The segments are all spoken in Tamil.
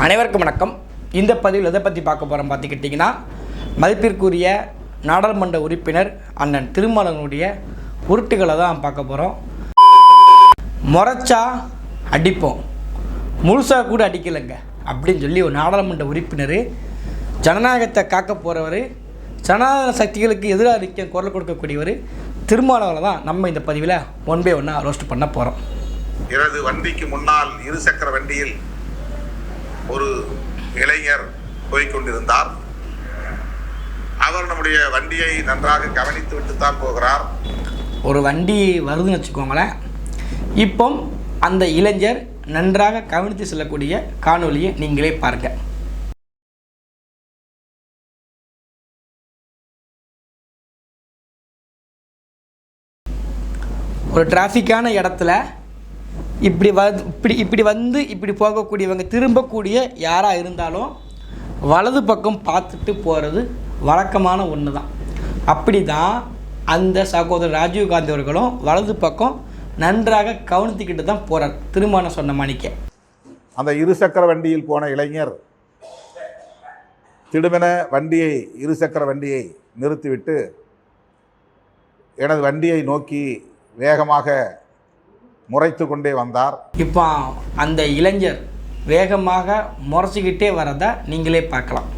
அனைவருக்கும் வணக்கம். இந்த பதிவில் எதை பற்றி பார்க்க போகிறோம் பார்த்துக்கிட்டிங்கன்னா, மதிப்பிற்குரிய நாடாளுமன்ற உறுப்பினர் அண்ணன் திருமாவளவனுடைய உருட்டுகளை தான் பார்க்க போகிறோம். முறைச்சா அடிப்போம், முழுசாக கூட அடிக்கலைங்க அப்படின்னு சொல்லி ஒரு நாடாளுமன்ற உறுப்பினர், ஜனநாயகத்தை காக்க போகிறவர், ஜனநாயக சக்திகளுக்கு எதிராக இருக்க குரல் கொடுக்கக்கூடியவர் திருமாவளவனை தான் நம்ம இந்த பதிவில் ஒன் பை ஒன்னாக ரோஸ்ட் பண்ண போகிறோம். எனது வண்டிக்கு முன்னால் இருசக்கர வண்டியில் ஒரு இளைஞர் போய்கொண்டிருந்தார். அவர் நம்முடைய வண்டியை நன்றாக கவனித்து விட்டு தான் போகிறார். ஒரு வண்டி வருதுன்னு வச்சுக்கோங்களேன். இப்போ அந்த இளைஞர் நன்றாக கவனித்து செல்லக்கூடிய காணொலியை நீங்களே பாருங்கள். ஒரு டிராஃபிக்கான இடத்துல இப்படி போகக்கூடியவங்க, திரும்பக்கூடிய யாராக இருந்தாலும் வலது பக்கம் பார்த்துட்டு போகிறது வழக்கமான ஒன்று தான். அப்படி தான் அந்த சகோதரர் ராஜீவ்காந்தி அவர்களும் வலது பக்கம் நன்றாக கவனித்துக்கிட்டு தான் போகிறார். திருமணம் சொன்ன மணிக்க அந்த இருசக்கர வண்டியில் போன இளைஞர் திடுமென இருசக்கர வண்டியை நிறுத்திவிட்டு எனது வண்டியை நோக்கி வேகமாக முறைத்து கொண்டே வந்தார். இப்போ அந்த இளைஞர் வேகமாக முறைச்சிக்கிட்டே வரதை நீங்களே பார்க்கலாம்.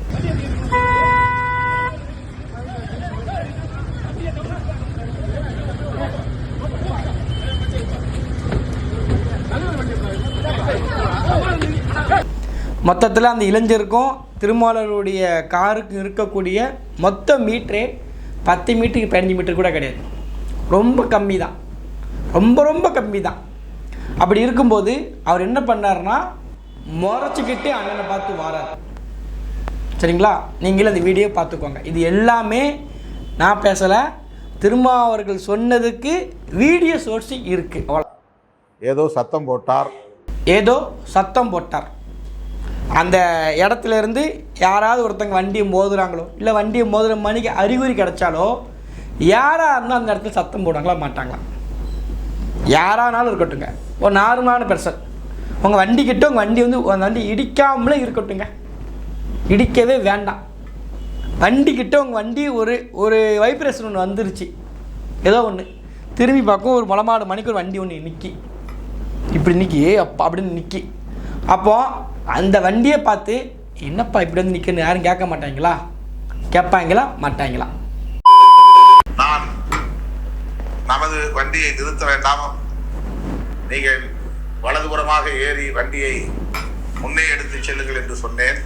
மொத்தத்தில் அந்த இளைஞருக்கும் திருமாவளவனுடைய காருக்கு இருக்கக்கூடிய மொத்த மீட்டரே 10 மீட்டருக்கு 15 மீட்டர் கூட கிடையாது. ரொம்ப கம்மி தான், ரொம்ப கம்மி தான். அப்படி இருக்கும்போது அவர் என்ன பண்ணார்னா, முறைச்சிக்கிட்டே அண்ணனை பார்த்து வாரார். சரிங்களா? நீங்களும் அந்த வீடியோ பார்த்துக்கோங்க. இது எல்லாமே நான் பேசலை, திருமாவர்கள் சொன்னதுக்கு வீடியோ சோர்ஸ் இருக்குது. அவ்வளோ. ஏதோ சத்தம் போட்டார். அந்த இடத்துல இருந்து யாராவது ஒருத்தங்க வண்டியை மோதுறாங்களோ, இல்லை வண்டியை மோதுகிற மணிக்கு அறிகுறி கிடைச்சாலோ, யாராக இருந்தால் அந்த இடத்துல சத்தம் போடுவாங்களா மாட்டாங்களா? யாரானாலும் இருக்கட்டுங்க, ஒரு நார்மலான பெர்சன் உங்கள் வண்டிக்கிட்ட உங்கள் வண்டி வந்து அந்த வண்டி இடிக்காமலே இருக்கட்டுங்க, இடிக்கவே வேண்டாம். வண்டிக்கிட்ட உங்கள் வண்டி ஒரு வைப்ரேஷன் ஒன்று வந்துருச்சு, ஏதோ ஒன்று திரும்பி பார்க்கும், ஒரு மலமாடு மணிக்கு ஒரு வண்டி ஒன்று இப்படி நிற்கி அப்படின்னு நிற்கி. அப்போது அந்த வண்டியை பார்த்து என்னப்பா இப்படி வந்து நிற்கன்னு யாரும் கேட்க மாட்டாங்களா? கேட்பாங்களா மாட்டாங்களா? நான் நமது வண்டியை நிறுத்த வேண்டாம், நீங்கள் வலதுபுறமாக ஏறி வண்டியை முன்னே எடுத்து செல்லுங்கள் என்று சொன்னேன்.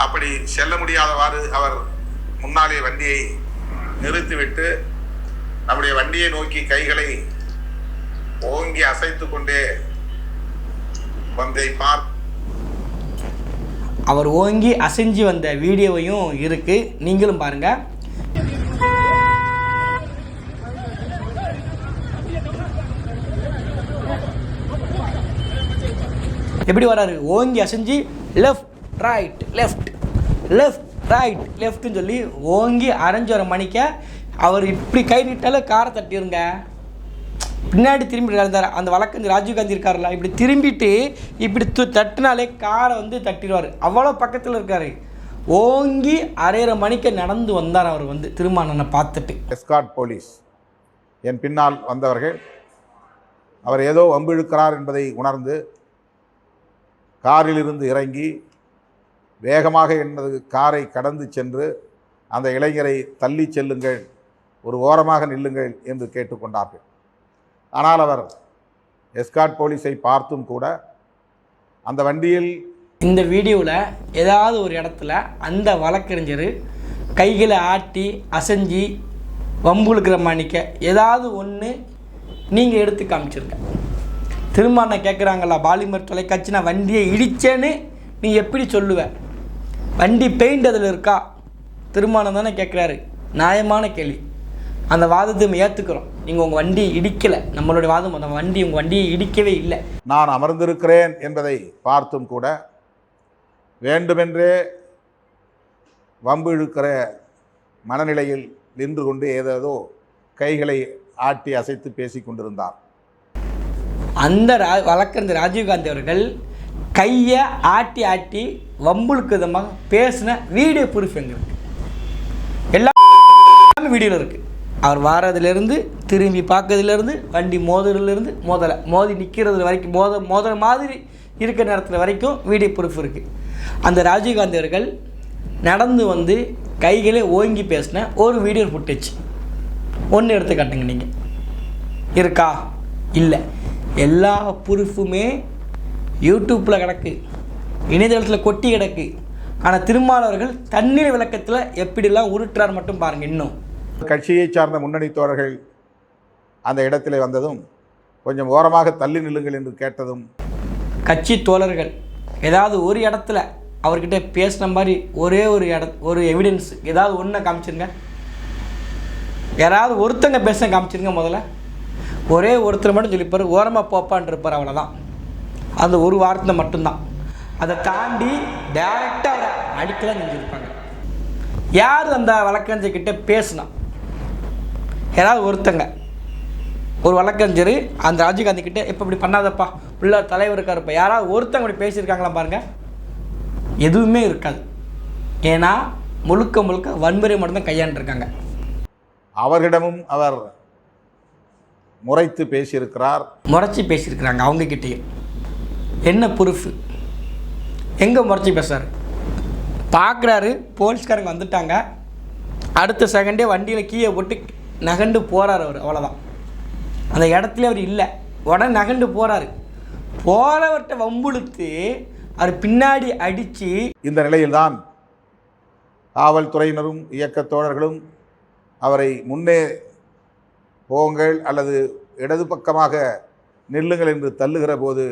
அப்படி செல்ல முடியாதவாறு அவர் முன்னாலே வண்டியை நிறுத்திவிட்டு நம்முடைய வண்டியை நோக்கி கைகளை ஓங்கி அசைத்து கொண்டே வந்தை அவர் ஓங்கி அசைஞ்சு வந்த வீடியோவையும் இருக்கு, நீங்களும் பாருங்க. எப்படி வராரு? ஓங்கி அசைஞ்சு லெஃப்ட் ரைட்னு சொல்லி ஓங்கி அரைஞ்சு வர மணிக்க அவர் இப்படி கை நீட்டாலும் காரை தட்டிருங்க. பின்னாடி திரும்பி இருந்தார் அந்த வழக்கறிஞர் ராஜீவ்காந்தி இருக்காருல்ல, இப்படி திரும்பிட்டு இப்படி தட்டினாலே காரை வந்து தட்டிடுவார். அவ்வளோ பக்கத்தில் இருக்கார். ஓங்கி அரைகிற மணிக்க நடந்து வந்தார் அவர் வந்து திருமாவளவனை பார்த்துட்டு. எஸ்கார்ட் போலீஸ் என் பின்னால் வந்தவர்கள் அவர் ஏதோ வம்பிழுக்கிறார் என்பதை உணர்ந்து காரிலிருந்து இறங்கி வேகமாக எனது காரை கடந்து சென்று அந்த இளைஞரை தள்ளி செல்லுங்கள், ஒரு ஓரமாக நில்லுங்கள் என்று கேட்டுக்கொண்டார்கள். ஆனால் அவர் எஸ்கார்ட் போலீஸை பார்த்தும் கூட அந்த வண்டியில் இந்த வீடியோவில் ஏதாவது ஒரு இடத்துல அந்த வழக்கறிஞர் கைகளை ஆட்டி அசைஞ்சி வம்புழுக்கிற மாணிக்க ஏதாவது ஒன்று நீங்கள் எடுத்து காமிச்சிருங்க. திரும்ப கேட்குறாங்களா, பாலிமர் தொலைக்காட்சி நான் வண்டியை இடித்தேன்னு நீ எப்படி சொல்லுவேன்? வண்டி பெயிண்ட் அதில் இருக்கா? திருமாவளவன் தானே கேட்குறாரு. நியாயமான கேள்வி. அந்த வாதத்தை நம்ம ஏற்றுக்கிறோம். நீங்கள் உங்கள் வண்டி இடிக்கலை, நம்மளுடைய வாதம் அந்த உங்கள் வண்டியை இடிக்கவே இல்லை. நான் அமர்ந்திருக்கிறேன் என்பதை பார்த்தும் கூட வேண்டுமென்றே வம்பு இழுக்கிற மனநிலையில் நின்று கொண்டு ஏதேதோ கைகளை ஆட்டி அசைத்து பேசி கொண்டிருந்தார். அந்த வழக்கறிஞர் ராஜீவ்காந்தி அவர்கள் கையை ஆட்டி ஆட்டி வம்புளுக்கு விதமாக பேசின வீடியோ ப்ரூஃப் எங்கே இருக்குது? எல்லாமே வீடியோவில் இருக்குது. அவர் வாரதுலேருந்து திரும்பி பார்க்கறதுலேருந்து வண்டி மோதுறதுலேருந்து மோதி நிற்கிறது வரைக்கும் மோதுற மாதிரி இருக்கிற நேரத்தில் வரைக்கும் வீடியோ ப்ரூஃப் இருக்குது. அந்த ராஜீவ்காந்தி அவர்கள் நடந்து வந்து கைகளே ஓங்கி பேசின ஒரு வீடியோ ஃபுட்டேஜ் ஒன்று எடுத்து காட்டுங்க. நீங்கள் இருக்கா? இல்லை. எல்லா ப்ரூஃபுமே யூடியூப்பில் கிடக்கு, இணையதளத்தில் கொட்டி கிடக்கு. ஆனால் திருமாவளவர்கள் தண்ணீர் விளக்கத்தில் எப்படிலாம் உருட்டுறார் மட்டும் பாருங்கள். இன்னும் கட்சியை சார்ந்த முன்னணி தோழர்கள் அந்த இடத்திலே வந்ததும் கொஞ்சம் ஓரமாக தள்ளி நில்லுங்கள் என்று கேட்டதும் கட்சி தோழர்கள் ஏதாவது ஒரு இடத்துல அவர்கிட்ட பேசின மாதிரி ஒரு எவிடன்ஸ் ஏதாவது ஒன்றை காமிச்சிருங்க. யாராவது ஒருத்தங்க பேச காமிச்சிருங்க. முதல்ல ஒரே ஒருத்தர் மட்டும் சொல்லிப்பார், ஓரமாக போப்பான் இருப்பார், அவ்வளோதான். அந்த ஒரு வார்த்தை மட்டும்தான். அதை தாண்டி டைரெக்டாக அவரை அடிக்கலாம் செஞ்சுருப்பாங்க. யார் அந்த வழக்கறிஞர்கிட்ட பேசுனா? யாராவது ஒருத்தங்க ஒரு வழக்கறிஞர் அந்த ராஜீவ்காந்தி கிட்டே இப்போ இப்படி பண்ணாதப்பா உள்ள தலைவர் இருக்காருப்பா, யாராவது ஒருத்தங்க இப்படி பேசியிருக்காங்களா பாருங்கள்? எதுவுமே இருக்காது. ஏன்னா முழுக்க வன்முறை மட்டும்தான் கையாண்டுருக்காங்க. அவர்களிடமும் அவர் முறைத்து பேசியிருக்கிறார், முறைச்சி பேசியிருக்கிறாங்க. அவங்கக்கிட்டேயும் என்ன ப்ரூஃப்? எங்கே முறைச்சி பேசுகிறாரு? பார்க்குறாரு, போலீஸ்காரங்க வந்துட்டாங்க. அடுத்த செகண்டே வண்டியில் கீழே போட்டு நகண்டு போகிறார் அவர், அவ்வளோதான். அந்த இடத்துல அவர் இல்லை, உடனே நகண்டு போகிறாரு. போகிறவர்கிட்ட வம்புழுத்து அவர் பின்னாடி அடித்து இந்த நிலையில்தான் காவல்துறையினரும் இயக்கத் தோழர்களும் அவரை முன்னே போங்கள் அல்லது இடது பக்கமாக நில்லுங்கள் என்று தள்ளுகிற போது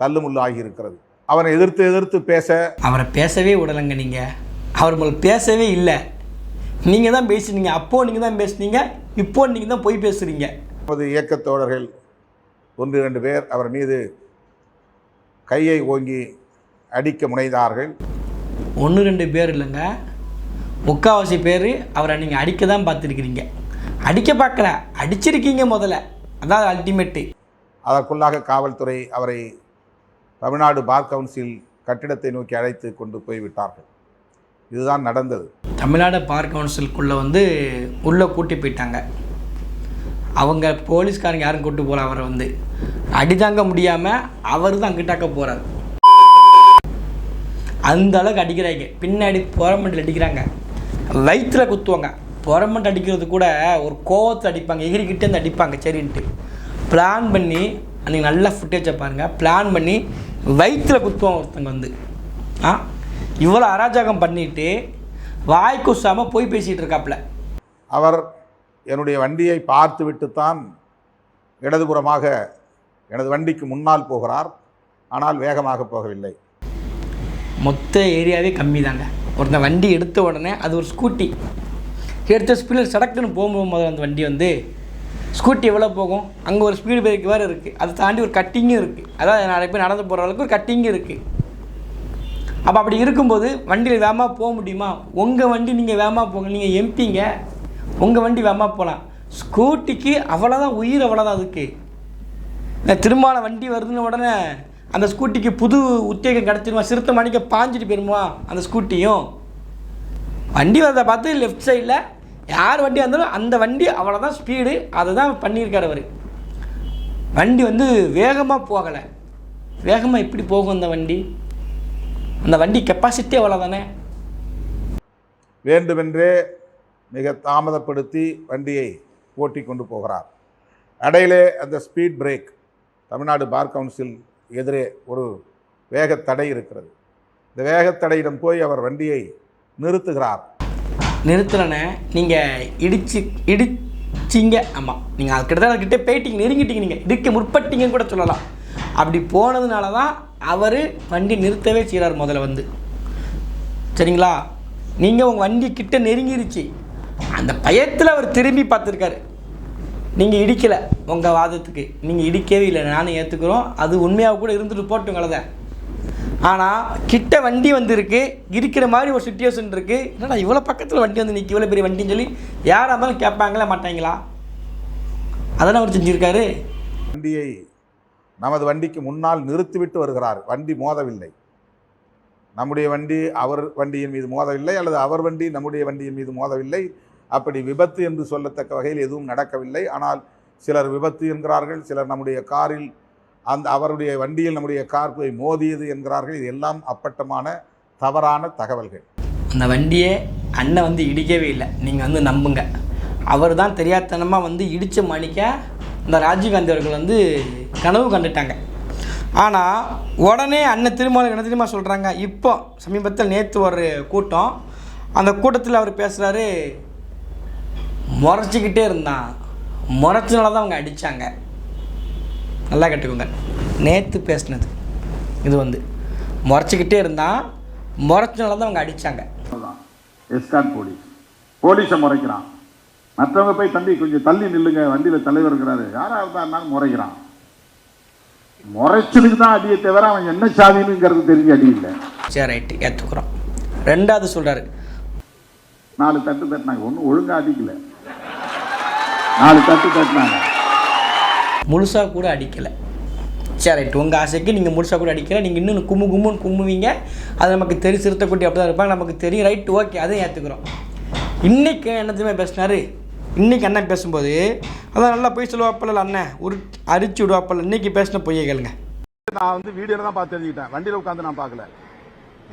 தள்ளுமுள்ளு ஆகியிருக்கிறது. அவனை எதிர்த்து பேச அவரை பேசவே விடலைங்க. நீங்கள் அவர் உங்களுக்கு பேசவே இல்லை. நீங்கள் தான் பேசுனீங்க. அப்போது நீங்கள் தான் பேசுனீங்க, இப்போது நீங்கள் தான் போய் பேசுகிறீங்க. நமது இயக்கத் தோழர்கள் 1-2 பேர் அவர் மீது கையை ஓங்கி அடிக்க முனைந்தார்கள். 1-2 பேர் இல்லைங்க, முக்கால்வாசி பேர் அவரை நீங்கள் அடிக்க தான் பார்த்துருக்கிறீங்க. அடிக்க பார்க்கல, அடிச்சிருக்கீங்க முதல்ல. அதான் அல்டிமேட்டு. அதற்குள்ளாக காவல்துறை அவரை தமிழ்நாடு பார் கவுன்சில் கட்டிடத்தை நோக்கி அழைத்து கொண்டு போய்விட்டார்கள். இதுதான் நடந்தது. தமிழ்நாடு பார் கவுன்சிலுக்குள்ளே உள்ளே கூட்டி போயிட்டாங்க. அவங்க போலீஸ்காரங்க யாரும் கூட்டு போகல. அவரை அடிதாங்க முடியாமல் அவர் தான் அங்கிட்டாக்க போகிறார். அந்த அளவுக்கு அடிக்கிறாங்க. பின்னாடி புறமண்டில் அடிக்கிறாங்க, வயிற்றில் குத்துவாங்க. புறமண்டை அடிக்கிறது கூட ஒரு கோவத்தை அடிப்பாங்க, எகிரிக்கிட்டே அடிப்பாங்க. சரின்ட்டு பிளான் பண்ணி அன்றைக்கி நல்ல ஃபுட்டேஜை பாருங்கள். பிளான் பண்ணி வயிற்றில் குத்துவாங்க ஒருத்தங்க இவ்வளோ அராஜகம் பண்ணிவிட்டு வாய் குசாமல் போய் பேசிகிட்டு இருக்காப்புல. அவர் என்னுடைய வண்டியை பார்த்து விட்டுத்தான் இடதுபுறமாக எனது வண்டிக்கு முன்னால் போகிறார். ஆனால் வேகமாக போகவில்லை. மொத்த ஏரியாவே கம்மி தாங்க. ஒருத்தன் வண்டி எடுத்த உடனே அது ஒரு ஸ்கூட்டி எடுத்த ஸ்பீடில் சடக்குன்னு போகும்போது அந்த வண்டி ஸ்கூட்டி எவ்வளோ போகும்? அங்கே ஒரு ஸ்பீடு பிரேக் வேறு இருக்குது. அதை தாண்டி ஒரு கட்டிங்கும் இருக்குது. அதாவது நிறைய பேர் நடந்து போகிற அளவுக்கு ஒரு கட்டிங்கும் இருக்குது. அப்போ அப்படி இருக்கும்போது வண்டியில் வேகமாக போக முடியுமா? உங்கள் வண்டி நீங்கள் வேகமாக போங்க, நீங்கள் எம்பிங்க, உங்கள் வண்டி வேகமாக போகலாம். ஸ்கூட்டிக்கு அவ்வளோதான் உயிர், அவ்வளோதான். அதுக்கு திருமாவளவன் வண்டி வருதுன்னு உடனே அந்த ஸ்கூட்டிக்கு புது உத்தேகம் கிடச்சிருமா? சிறுத்தை மணிக்க பாஞ்சிட்டு போயிருமா அந்த ஸ்கூட்டியும்? வண்டி வரதை பார்த்து லெஃப்ட் சைடில் யார் வண்டி வந்தாலும் அந்த வண்டி அவ்வளோதான் ஸ்பீடு. அதை தான் பண்ணியிருக்கார் அவர். வண்டி வேகமாக போகலை. வேகமாக எப்படி போகும் அந்த வண்டி? அந்த வண்டி கெப்பாசிட்டி அவ்வளோதானே. வேண்டுமென்றே மிக தாமதப்படுத்தி வண்டியை ஓட்டி கொண்டு போகிறார். இடையிலே அந்த speed break, Tamil Nadu bar council எதிரே ஒரு வேகத்தடை இருக்கிறது. இந்த வேகத்தடையிடம் போய் அவர் வண்டியை நிறுத்துகிறார். நிறுத்தலனே நீங்கள் இடிச்சிங்க. ஆமாம், நீங்கள் அதுக்கிட்ட அதுக்கிட்டே போயிட்டீங்க, நெருங்கிட்டீங்க, நீங்கள் இடிக்க முற்பட்டீங்கன்னு கூட சொல்லலாம். அப்படி போனதுனால தான் அவர் வண்டி நிறுத்தவே செய்கிறார் முதல்ல சரிங்களா? நீங்கள் உங்கள் வண்டி கிட்ட நெருங்கிருச்சு, அந்த பயத்தில் அவர் திரும்பி பார்த்துருக்காரு. நீங்கள் இடிக்கலை, உங்கள் வாதத்துக்கு நீங்கள் இடிக்கவே இல்லை, நானும் ஏற்றுக்கிறோம். அது உண்மையாக கூட இருந்துட்டு போட்டுங்களத. ஆனால் கிட்ட வண்டி இருக்கு, இருக்கிற மாதிரி ஒரு சுச்சுவேஷன் இருக்குது. என்னடா இவ்வளோ பக்கத்தில் வண்டி நிற்க, இவ்வளோ பெரிய வண்டின்னு சொல்லி யாராக இருந்தாலும் கேட்பாங்களா மாட்டாங்களா? அதெல்லாம் அவர் செஞ்சுருக்காரு. வண்டியை நமது வண்டிக்கு முன்னால் நிறுத்திவிட்டு வருகிறார். வண்டி மோதவில்லை. நம்முடைய வண்டி அவர் வண்டியின் மீது மோதவில்லை, அல்லது அவர் வண்டி நம்முடைய வண்டியின் மீது மோதவில்லை. அப்படி விபத்து என்று சொல்லத்தக்க வகையில் எதுவும் நடக்கவில்லை. ஆனால் சிலர் விபத்து என்கிறார்கள், சிலர் நம்முடைய காரில் அவருடைய வண்டியில் நம்முடைய கார் போய் மோதியது என்கிறார்கள். இது எல்லாம் அப்பட்டமான தவறான தகவல்கள். அந்த வண்டியை அண்ணன் வந்து இடிக்கவே இல்லை, நீங்கள் வந்து நம்புங்க. அவர் தான் தெரியாதனமாக இடித்த மணிக்க இந்த ராஜீவ்காந்தி அவர்கள் கனவு கண்டுட்டாங்க. ஆனால் உடனே அண்ணன் திருமாவளவன் என்ன தெரியுமா சொல்கிறாங்க, இப்போ சமீபத்தில் நேற்று ஒரு கூட்டம், அந்த கூட்டத்தில் அவர் பேசுகிறாரு, முறைச்சிக்கிட்டே இருந்தான், முறைச்சினால தான் அவங்க அடித்தாங்க. நல்லா கேட்டுக்கோங்க, நேற்று பேசினது இது முறைச்சிக்கிட்டே இருந்தான், முறைச்சினால தான் அவங்க அடித்தாங்க. எஸ்கார்ட் போலீஸை முறைக்கிறான். மற்றவங்க போய் தம்பி கொஞ்சம் தள்ளி நில்லுங்க, வண்டியில் தலைவர் இருக்கிறாரு, யாராவது இருந்தாலும் முறைக்கிறான். முறைச்சதுக்கு தான் அடியை தவிர அவன் என்ன சாதினுங்கிறது தெரிஞ்சு அடி இல்லை. சரி, ரைட்டு, ஏற்றுக்குறோம். ரெண்டாவது சொல்கிறாரு, 4 தட்டு தட்டினாங்க, ஒன்றும் ஒழுங்காக அடிக்கல. 4 தட்டு தட்டினாங்க, முழுசாக கூட அடிக்கலை. சரி, ரைட்டு, உங்கள் ஆசைக்கு நீங்கள் முழுசாக கூட அடிக்கலை, நீங்கள் இன்னும் கும்முன்னு கும்முவீங்க, அது நமக்கு தெரியும். சிறுத்தைக்குட்டி அப்படி தான் இருப்பாங்க, நமக்கு தெரியும். ரைட்டு, ஓகே, அதையும் ஏற்றுக்கிறோம். இன்றைக்கி என்னத்தையுமே பேசினார். இன்றைக்கி அண்ணன் பேசும்போது அதான் நல்லா போய் சொல்லுவாப்பில்ல அண்ணன், அரிச்சு விடுவாப்பில்ல. இன்றைக்கி பேசின பொய்யை கேளுங்க. நான் வீடியோவில் தான் பார்த்து தெரிஞ்சுக்கிட்டேன், வண்டியில் உட்காந்து நான் பார்க்கல.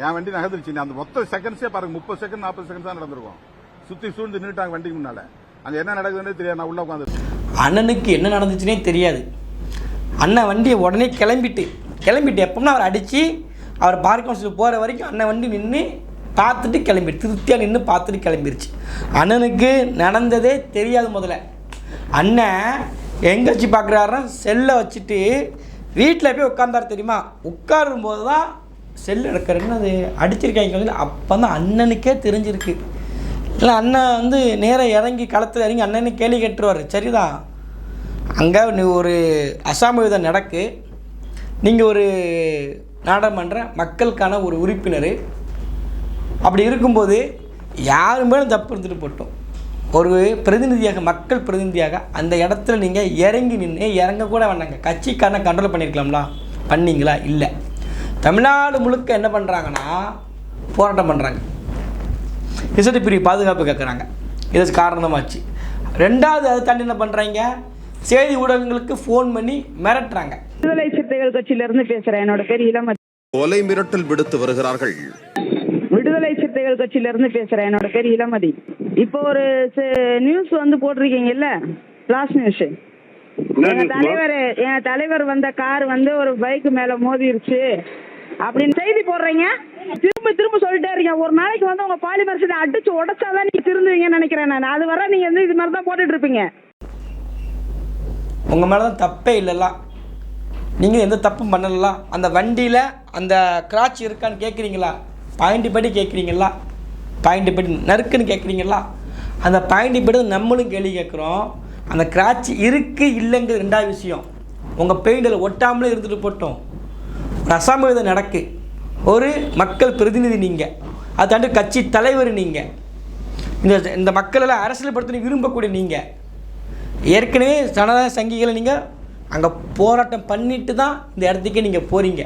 என் வண்டி நகர்ந்துருச்சு, அந்த மொத்த செகண்ட்ஸே பாருங்க, 30 செகண்ட் 40 செகண்ட் தான் நடந்திருக்கும். சுற்றி சூழ்ந்து நின்றுட்டாங்க வண்டிக்கு முன்னால். அங்கே என்ன நடக்குதுன்னே தெரியாது, நான் உள்ளே உட்காந்து. அண்ணனுக்கு என்ன நடந்துச்சுன்னே தெரியாது. அண்ணன் வண்டியை உடனே கிளம்பிட்டு எப்போம்னா அவர் அடித்து அவர் பார்க் ஹவுஸில் போகிற வரைக்கும் அண்ணன் வண்டி நின்று பார்த்துட்டு திருப்தியாக நின்று பார்த்துட்டு கிளம்பிருச்சு. அண்ணனுக்கு நடந்ததே தெரியாது. முதல்ல அண்ணன் எங்கே வச்சு பார்க்குறாருன்னா செல்லை வச்சுட்டு வீட்டில் போய் உட்காந்தார் தெரியுமா. உட்காரும்போது தான் செல் எடுக்கிறேன்னு அது அடிச்சிருக்காங்க. அப்போ தான் அண்ணனுக்கே தெரிஞ்சிருக்கு. இல்லை அண்ணன் நேராக இறங்கி களத்தில் இறங்கி அண்ணனு கேள்வி கேட்டுருவார். சரிதான், அங்கே ஒரு அசாமவிதம் நடக்கு, நீங்கள் ஒரு நாடாளுமன்ற மக்களுக்கான ஒரு உறுப்பினர், அப்படி இருக்கும்போது யாரும் மேலும் தப்பு இருந்துட்டு போட்டோம், ஒரு பிரதிநிதியாக மக்கள் பிரதிநிதியாக அந்த இடத்துல நீங்கள் இறங்கி நின்று இறங்கக்கூட வேண்டாங்க. கட்சிக்காரனை கண்ட்ரோல் பண்ணியிருக்கலாம்ல, பண்ணிங்களா? இல்லை. தமிழ்நாடு முழுக்க என்ன பண்ணுறாங்கன்னா போராட்டம் பண்ணுறாங்க, இசட்டு பிரிவு பாதுகாப்பு கேட்குறாங்க. இது காரணமாச்சு. ரெண்டாவது அதை தாண்டி என்ன பண்ணுறாங்க, செய்தி ஊடகங்களுக்கு ஃபோன் பண்ணி மிரட்டுறாங்க. விடுதலை சிறுத்தைகள் கட்சியிலிருந்து பேசுகிறேன், என்னோட பேர் இளமதி. கொலை மிரட்டல் விடுத்து வருகிறார்கள். விடுதலை சிறுத்தைகள் கட்சியிலிருந்து பேசுகிறேன், என்னோட பேர் இளமதி. இப்போ ஒரு நியூஸ் போட்டிருக்கீங்கல்ல, ஃபிளாஷ் நியூஸ். என் தலைவர் வந்த கார் ஒரு பைக் மேல மோதிருச்சு அப்படின்னு செய்தி போடுறீங்க. திரும்ப சொல்லிட்டே இருக்கீங்க. ஒரு நாளைக்கு உங்க பாலிமர் அடிச்சு உடைச்சாதான் நீங்க திருந்துவீங்கன்னு நினைக்கிறேன் நான். அது வர நீங்க இது மாதிரி தான் போட்டுட்டு இருப்பீங்க. உங்கள் மேலே தான் தப்பே இல்லைல்ல, நீங்கள் எந்த தப்பும் பண்ணலாம். அந்த வண்டியில் அந்த கிராட்ச் இருக்கான்னு கேட்குறீங்களா, பாயிண்ட் படி கேட்குறீங்களா, பாயிண்ட் படி நறுக்குன்னு கேட்குறீங்களா, அந்த பாயிண்ட் படி நம்மளும் கேள்வி கேட்குறோம். அந்த கிராட்ச் இருக்குது இல்லைங்கிறது ரெண்டாவது விஷயம். உங்கள் பெயிண்டில் ஒட்டாமலே இருந்துட்டு போட்டோம். ஒரு அசாமவிதம் நடக்கு, ஒரு மக்கள் பிரதிநிதி நீங்கள், அதை தாண்டி கட்சி தலைவர் நீங்கள், இந்த மக்களெல்லாம் அரசியல் படுத்த விரும்பக்கூடிய நீங்கள், ஏற்கனவே சனாதன சங்கிகளை நீங்கள் அங்கே போராட்டம் பண்ணிட்டு தான் இந்த இடத்துக்கே நீங்கள் போகிறீங்க.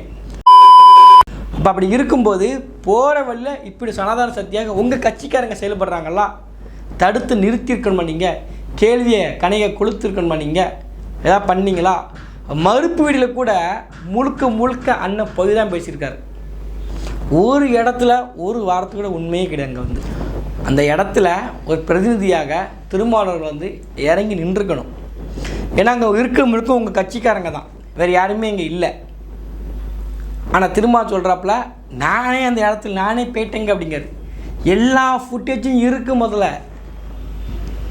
அப்போ அப்படி இருக்கும்போது போகிற வழியில் இப்படி சனாதன சக்தியாக உங்கள் கட்சிக்காரங்க செயல்படுறாங்களா, தடுத்து நிறுத்தியிருக்கணுமா, நீங்கள் கேள்வியை கணையை கொளுத்திருக்கணுமா, நீங்கள் எதாவது பண்ணீங்களா? மறுப்பு வீடியில் கூட முழுக்க அண்ணன் பொய் தான் பேசியிருக்காரு. ஒரு இடத்துல ஒரு வாரத்துக்கு கூட உண்மையே கிடையாது. அங்கே அந்த இடத்துல ஒரு பிரதிநிதியாக திருமாவளவன் இறங்கி நின்றுக்கணும். ஏன்னா அங்கே முழுக்க உங்கள் கட்சிக்காரங்க தான், வேறு யாருமே இங்கே இல்லை. ஆனால் திருமாவளவன் சொல்கிறாப்புல நானே அந்த இடத்துல நானே போயிட்டேங்க அப்படிங்கிறது. எல்லா ஃபுட்டேஜும் இருக்குது. முதல்ல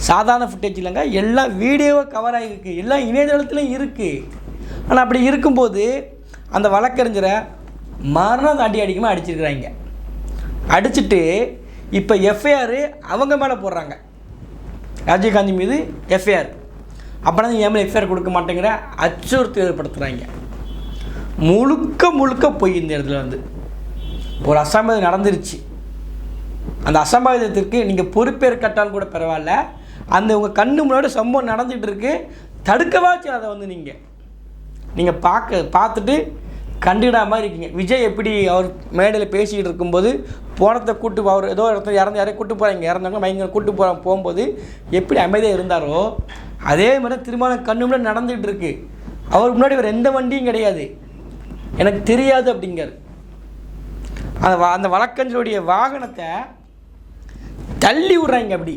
சாதாரண ஃபுட்டேஜ் இல்லைங்க, எல்லா வீடியோவும் கவர் ஆகிருக்கு, எல்லா இணையதளத்துலையும் இருக்குது. ஆனால் அப்படி இருக்கும்போது அந்த வழக்கறிஞரை மரணம் அடிக்குமா அடிச்சிருக்கிறாங்க. அடிச்சுட்டு இப்போ எஃப்ஐஆர் அவங்க மேலே போடுறாங்க, ராஜீவ்காந்தி மீது எஃப்ஐஆர். அப்படின்னா என் மேலே எஃப்ஐஆர் கொடுக்க மாட்டேங்கிற அச்சுறுத்தல் ஏற்படுத்துகிறாங்க. முழுக்க போய் இந்த இடத்துல ஒரு அசம்பாவிதம் நடந்துருச்சு. அந்த அசம்பாவிதத்திற்கு நீங்கள் பொறுப்பேற்கட்டாலும் கூட பரவாயில்ல, அந்த உங்கள் கண்ணு முன்னாடி சம்பவம் நடந்துகிட்டு இருக்கு, தடுக்கவாச்சு அதை நீங்கள் நீங்கள் பார்த்துட்டு கண்டுக்கிடாமல் இருக்கீங்க. விஜய் எப்படி அவர் மேடையில் பேசிக்கிட்டு இருக்கும்போது போனத்தை அவர் ஏதோ இடத்துல யாரையும் கூட்டு போகிறாங்க, இறந்தவங்க பயங்கர கூட்டு போகும்போது எப்படி அமைதியாக இருந்தாரோ அதே மாதிரி திருமணம் கண்ணு முன்னாடி நடந்துகிட்டு இருக்கு. அவர் முன்னாடி வேறு எந்த வண்டியும் கிடையாது, எனக்கு தெரியாது அப்படிங்கிறார். அந்த வழக்கறிஞருடைய வாகனத்தை தள்ளி விடுறாங்க. அப்படி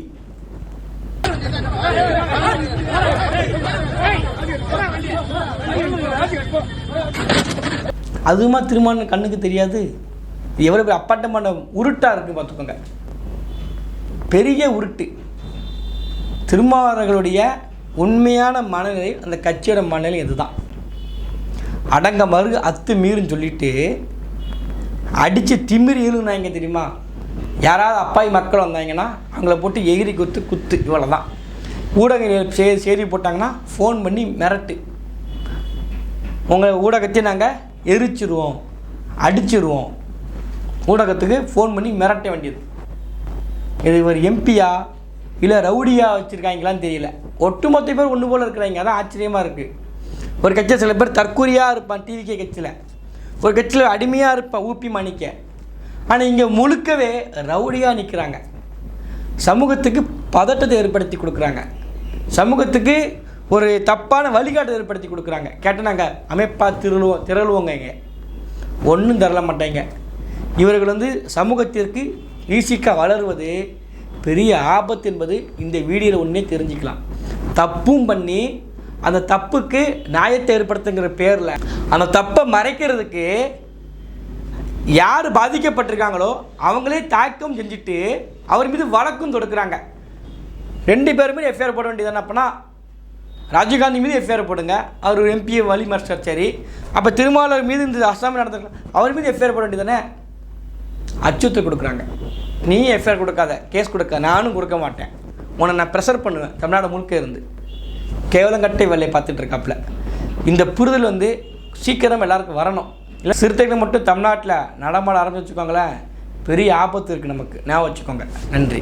அதுமா திருமணம் கண்ணுக்கு தெரியாது. இது எவ்வளோ பெரிய அப்பாட்டமான உருட்டாக இருக்குது பார்த்துக்கோங்க, பெரிய உருட்டு. திருமாவர்களுடைய உண்மையான மனநிலை, அந்த கட்சியோட மனநிலை இதுதான். அடங்க மறு அத்து மீறுன்னு சொல்லிட்டு அடித்து திமிரி இருந்தாங்க தெரியுமா. யாராவது அப்பாவி மக்கள் வந்தாங்கன்னா அவங்கள போட்டு எகிரி குத்து இவ்வளோ தான். ஊடகங்கள் செய்தி போட்டாங்கன்னா ஃபோன் பண்ணி மிரட்டு, உங்கள் ஊடகத்தை நாங்கள் எரிச்சிருவோம், அடிச்சிருவோம். ஊடகத்துக்கு ஃபோன் பண்ணி மிரட்ட வேண்டியது. இது ஒரு எம்பியா இல்லை ரவுடியாக வச்சுருக்காங்களான்னு தெரியல. ஒட்டுமொத்த பேர் ஒன்று போல் இருக்கிறாங்க, அதான் ஆச்சரியமாக இருக்குது. ஒரு கட்சியில் சில பேர் தற்கூரியாக இருப்பான், டிவிகே கட்சியில் ஒரு கட்சியில் அடிமையாக இருப்பான், ஊப்பி மாணிக்க. ஆனால் இங்கே முழுக்கவே ரவுடியாக நிற்கிறாங்க. சமூகத்துக்கு பதட்டத்தை ஏற்படுத்தி கொடுக்குறாங்க, சமூகத்துக்கு ஒரு தப்பான வழிகாட்டத்தை ஏற்படுத்தி கொடுக்குறாங்க. கேட்டால் நாங்கள் அமைப்பாக திரளுவோங்க, இங்கே ஒன்றும் தரல மாட்டாங்க. இவர்கள் சமூகத்திற்கு ஈஸிக்காக வளருவது பெரிய ஆபத்து என்பது இந்த வீடியோவில் ஒன்றே தெரிஞ்சுக்கலாம். தப்பும் பண்ணி அந்த தப்புக்கு நியாயத்தை ஏற்படுத்துங்கிற பேரில் அந்த தப்பை மறைக்கிறதுக்கு யார் பாதிக்கப்பட்டிருக்காங்களோ அவங்களே தாக்கம் செஞ்சுட்டு அவர் மீது வழக்கும் தொடுக்கிறாங்க. 2 பேருமே எஃப்ஐஆர் போட வேண்டியதானே. அப்போனா ராஜீவ்காந்தி மீது எஃப்ஐஆர் போடுங்க, அவர் ஒரு எம்பியை வழி மறைச்சார், சரி. அப்போ திருமாவளவர் மீது இந்த அசாமி நடந்திருக்கலாம், அவர் மீது எஃப்ஐஆர் போட வேண்டியதானே. அச்சுறுத்தல் கொடுக்குறாங்க, நீ எஃப்ஐஆர் கொடுக்காத, கேஸ் கொடுக்க, நானும் கொடுக்க மாட்டேன், உன்னை நான் ப்ரெஷர் பண்ணுவேன். தமிழ்நாடு முழுக்க இருந்து கேவலம் கட்டை வேலையை பார்த்துட்டு இருக்காப்புல. இந்த புரிதல் சீக்கிரம் எல்லாருக்கும் வரணும். இல்லை சிறுத்தைகள் மட்டும் தமிழ்நாட்டில் நடமாட ஆரம்பிச்சு வச்சுக்கோங்களேன், பெரிய ஆபத்து இருக்குது நமக்கு, ஞாபகம் வச்சுக்கோங்க. நன்றி.